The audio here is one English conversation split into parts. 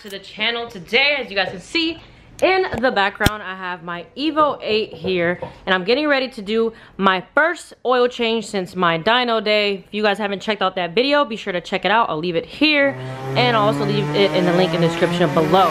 back to the channel. Today, as you guys can see in the background, I have my Evo 8 here, and I'm getting ready to do my first oil change since my dyno day. If you guys haven't checked out that video, be sure to check it out. I'll leave it here, and I'll also leave it in the link in the description below.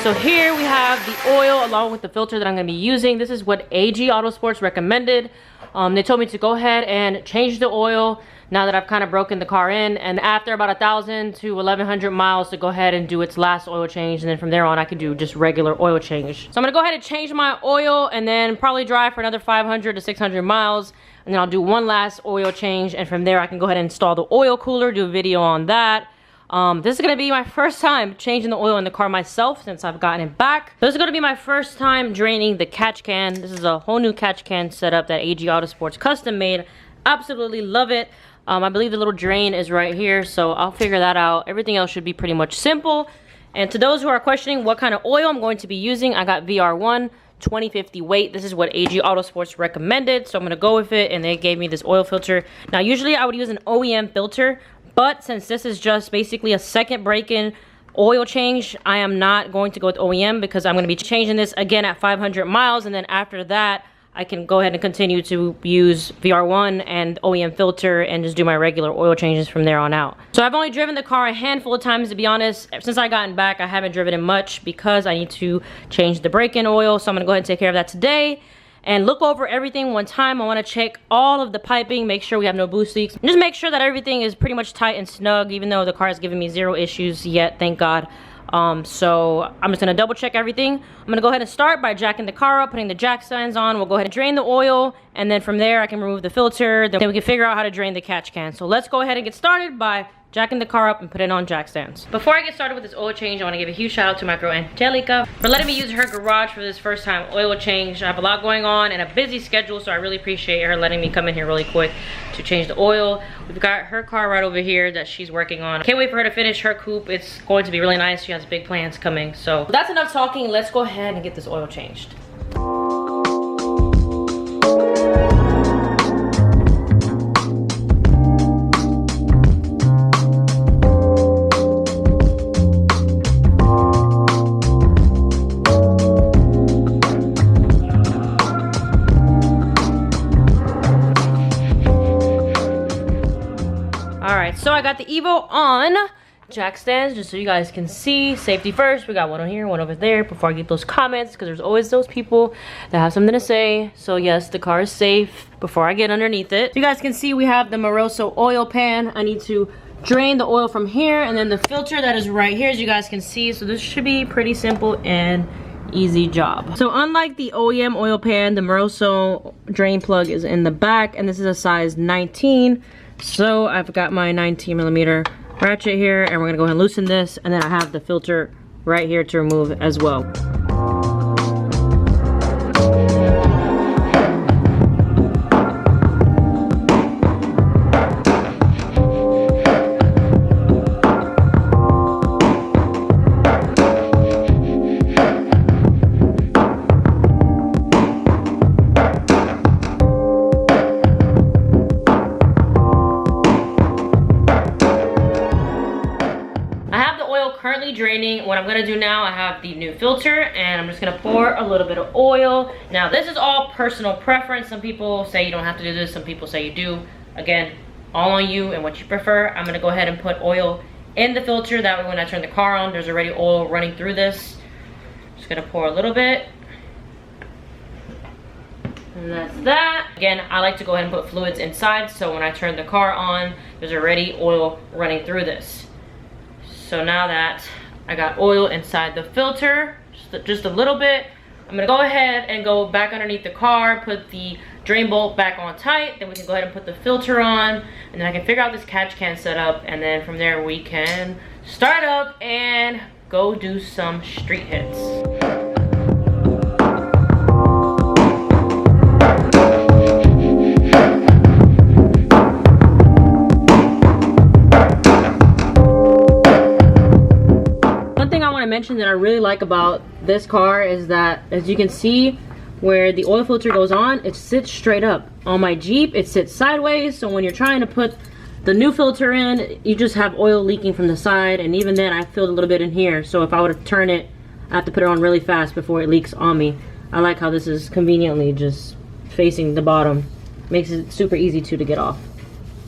So here we have the oil along with the filter that I'm going to be using. This is what AG Autosports recommended. They told me to go ahead and change the oil now that I've kind of broken the car in, and after about 1,000 to 1,100 miles to go ahead and do its last oil change, and then from there on I can do just regular oil change. So I'm gonna go ahead and change my oil and then probably drive for another 500 to 600 miles, and then I'll do one last oil change, and from there I can go ahead and install the oil cooler, do a video on that. This is gonna be my first time changing the oil in the car myself since I've gotten it back. This is gonna be my first time draining the catch can. This is a whole new catch can setup that AG Autosports custom made. Absolutely love it. I believe the little drain is right here, so I'll figure that out. Everything else should be pretty much simple. And to those who are questioning what kind of oil I'm going to be using, I got VR1 2050 weight. This is what AG Autosports recommended, so I'm gonna go with it, and they gave me this oil filter. Now usually I would use an OEM filter, but since this is just basically a second break-in oil change, I am not going to go with OEM because I'm going to be changing this again at 500 miles, and then after that I can go ahead and continue to use VR1 and OEM filter and just do my regular oil changes from there on out. So I've only driven the car a handful of times, to be honest. Since I gotten back, I haven't driven it much because I need to change the break-in oil, so I'm going to go ahead and take care of that today and look over everything one time. I want to check all of the piping, make sure we have no boost leaks, and just make sure that everything is pretty much tight and snug, even though the car has given me zero issues yet, thank God. So I'm just gonna double check everything. I'm gonna go ahead and start by jacking the car up, putting the jack stands on. We'll go ahead and drain the oil, and then from there I can remove the filter. Then we can figure out how to drain the catch can. So let's go ahead and get started by jacking the car up and put it on jack stands. Before I get started with this oil change, I want to give a huge shout out to my girl Angelica for letting me use her garage for this first time oil change. I have a lot going on and a busy schedule, so I really appreciate her letting me come in here really quick to change the oil. We've got her car right over here that she's working on. Can't wait for her to finish her coupe. It's going to be really nice. She has big plans coming. So that's enough talking. Let's go ahead and get this oil changed. So I got the Evo on jack stands, just so you guys can see. Safety first. We got one on here, one over there, before I get those comments, because there's always those people that have something to say. So yes, the car is safe before I get underneath it. So you guys can see we have the Moroso oil pan. I need to drain the oil from here, and then the filter that is right here, as you guys can see. So this should be pretty simple and easy job. So unlike the OEM oil pan, the Moroso drain plug is in the back, and this is a size 19. So I've got my 19mm ratchet here, and we're gonna go ahead and loosen this, and then I have the filter right here to remove as well. Currently draining. What I'm gonna do now, I have the new filter, and I'm just gonna pour a little bit of oil. Now this is all personal preference. Some people say you don't have to do this, some people say you do. Again, all on you and what you prefer. I'm gonna go ahead and put oil in the filter, that way when I turn the car on, there's already oil running through this. Just gonna pour a little bit, and that's that. Again, I like to go ahead and put fluids inside, so when I turn the car on, there's already oil running through this. So now that I got oil inside the filter, just a little bit, I'm gonna go ahead and go back underneath the car, put the drain bolt back on tight, then we can go ahead and put the filter on, and then I can figure out this catch can setup, and then from there we can start up and go do some street hits. Mention that I really like about this car is that, as you can see, where the oil filter goes on, it sits straight up. On my Jeep, it sits sideways, so when you're trying to put the new filter in, you just have oil leaking from the side, and even then I filled a little bit in here, so if I were to turn it, I have to put it on really fast before it leaks on me. I like how this is conveniently just facing the bottom. Makes it super easy to get off.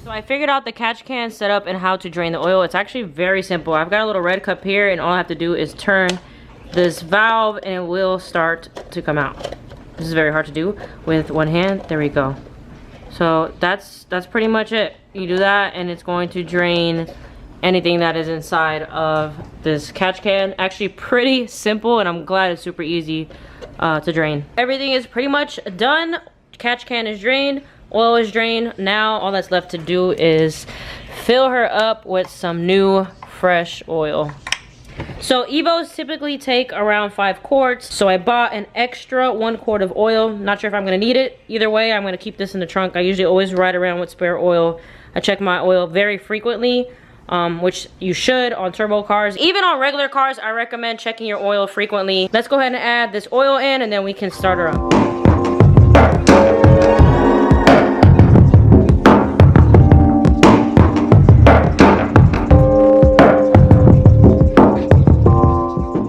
So I figured out the catch can setup and how to drain the oil. It's actually very simple. I've got a little red cup here, and all I have to do is turn this valve and it will start to come out. This is very hard to do with one hand. There we go. So that's pretty much it. You do that and it's going to drain anything that is inside of this catch can. Actually pretty simple, and I'm glad it's super easy to drain. Everything is pretty much done. Catch can is drained, oil is drained. Now all that's left to do is fill her up with some new fresh oil. So Evos typically take around 5 quarts. So I bought an extra 1 quart of oil. Not sure if I'm gonna need it. Either way, I'm gonna keep this in the trunk. I usually always ride around with spare oil. I check my oil very frequently, which you should on turbo cars. Even on regular cars, I recommend checking your oil frequently. Let's go ahead and add this oil in, and then we can start her up.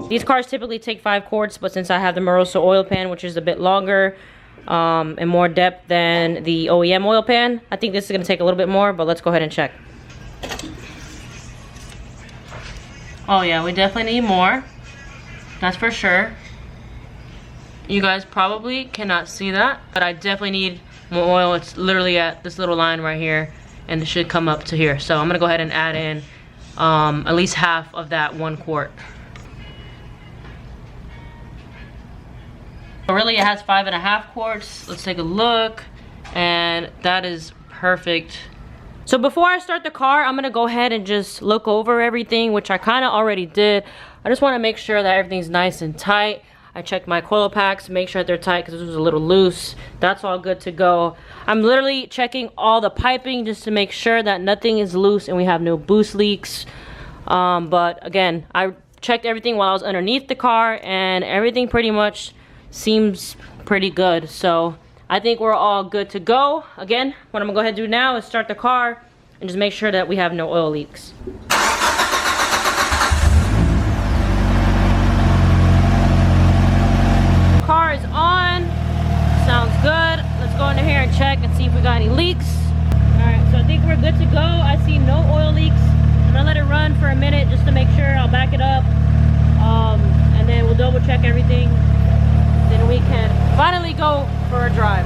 These cars typically take 5 quarts, but since I have the Moroso oil pan, which is a bit longer and more depth than the OEM oil pan, I think this is going to take a little bit more, but let's go ahead and check. Oh yeah, we definitely need more. That's for sure. You guys probably cannot see that, but I definitely need more oil. It's literally at this little line right here, and it should come up to here. So I'm going to go ahead and add in at least half of that 1 quart. Really, it has 5.5 quarts. Let's take a look, and that is perfect. So before I start the car, I'm gonna go ahead and just look over everything, which I kind of already did. I just want to make sure that everything's nice and tight. I checked my coil packs, make sure that they're tight because this was a little loose. That's all good to go. I'm literally checking all the piping just to make sure that nothing is loose and we have no boost leaks. But again, I checked everything while I was underneath the car, and everything pretty much seems pretty good. So I think we're all good to go. Again, what I'm gonna go ahead and do now is start the car and just make sure that we have no oil leaks. Car is on. Sounds good. Let's go in here and check and see if we got any leaks. Alright, so I think we're good to go. I see no oil leaks. I'm gonna let it run for a minute just to make sure. I'll back it up. And then we'll double check everything. Then we can finally go for a drive.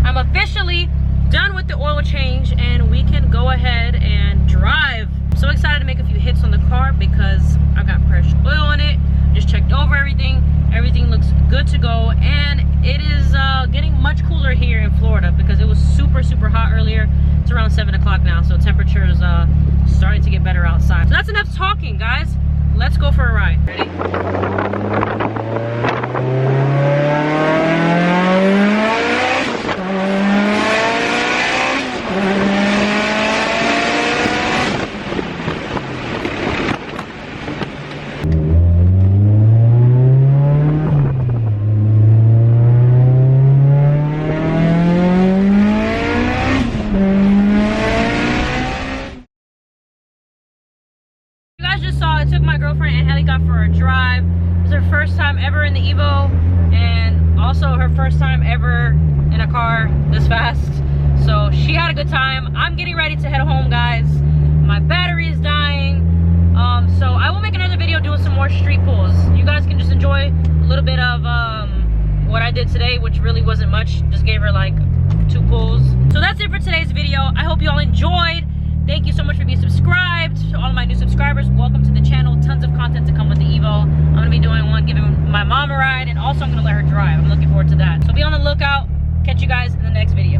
I'm officially done with the oil change, and we can go ahead and drive. I'm so excited to make a few hits on the car because I got fresh oil in it. Just checked over everything. Everything looks good to go, and it is getting much cooler here in Florida because it was super hot earlier. It's around 7 o'clock now, so temperature is starting to get better outside. So that's enough talking, guys. Let's go for a ride. Ready? For a drive. It was her first time ever in the Evo, and also her first time ever in a car this fast, so she had a good time. I'm getting ready to head home, guys. My battery is dying, so I will make another video doing some more street pulls. You guys can just enjoy a little bit of what I did today, which really wasn't much. Just gave her like 2 pulls. So that's it for today's video. I hope you all enjoyed. Thank you so much for being subscribed. To all of my new subscribers, welcome to the channel. Tons of content to come with the Evo. I'm gonna be doing one giving my mom a ride, and also I'm gonna let her drive. I'm looking forward to that. So be on the lookout. Catch you guys in the next video.